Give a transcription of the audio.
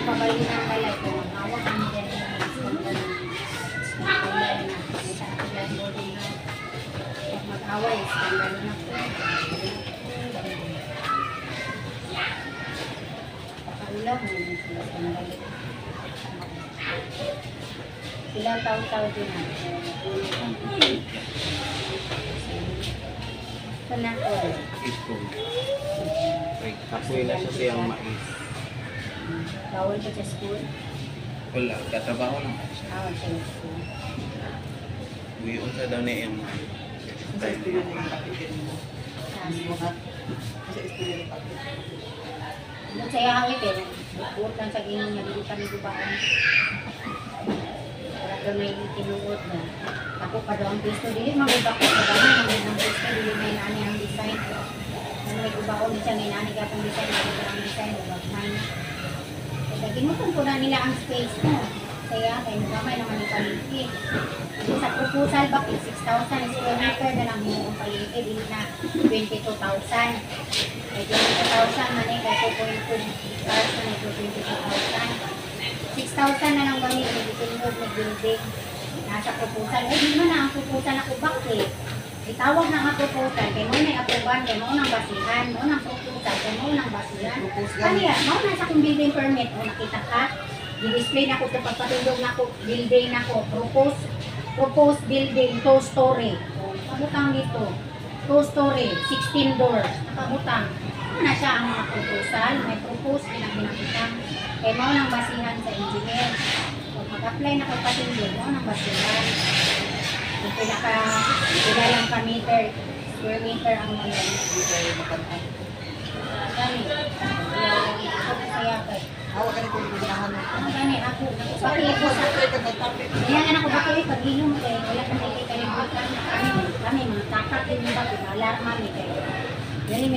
pabali ng balay ko, hawak ang dyan na mag-away, skandalo na po. Pakaulam mo yung skandalo. Sila taon-taon din na. Panakol. Ipon. Kapoy na siya siyang mais. Bawal ko sa school. Wala, katrabaho lang. Bawal sa school. Uwion sa daw na yung Sa studio ni kapitid mo. Sa studio ni kapitid. Doon sa ihangit eh. Buot lang sa ginong nalilitan ni Gubaan. Wala daw may tinuot na. Ako pa daw ang pisto. Dili mag-ubak ko sa gamay. Ang pisto, dili may nani ang design. Ano may Gubaan niya may nani ka pang design. Dili ang design. Ubak mine. Kaya ginutong ko na nila ang space mo. Kaya kaya nagamay naman yung paligid. Sa proposal bakit 6,000 square meter na lang mo ang paligid. Dili na 22,000. Kaya 22,000 man eh. Kaya 2.2 cars na ito 22,000. 6,000 na lang gamit. Hindi tinugod na building. Nasa proposal. Eh, di man na ang proposal ako bakit? Itawag na nga proposal. Kaya mo na aproban. Kaya mo nang basihan. Mo nang proposal. Kaya mo nang basihan. Kaya mo na sa kong building permit. O nakita ka. Di-display na ko ito. Pagpatulog na ko. Building na ko. Proposed building. 2-story. Nakabutang dito. 2-story. 16 doors. Nakabutang. Ano na siya ang mga proposal. May propose. Pinag-binakitang. Kaya mo nang basihan sa engineer. Kung mag-apply na pagpatulog. Mo nang basihan. Yung pinaka-ilang ka meter. Square meter ang mga gani. Kaya kay. Hawa ka rin kung binahan mo. Ano gani ako? Bakit ko sa... Kaya nga ako bakit pag-ilong kay wala kang kalibutan. Kami mga takat din yung bakit. Alarma ni kay. Yan yung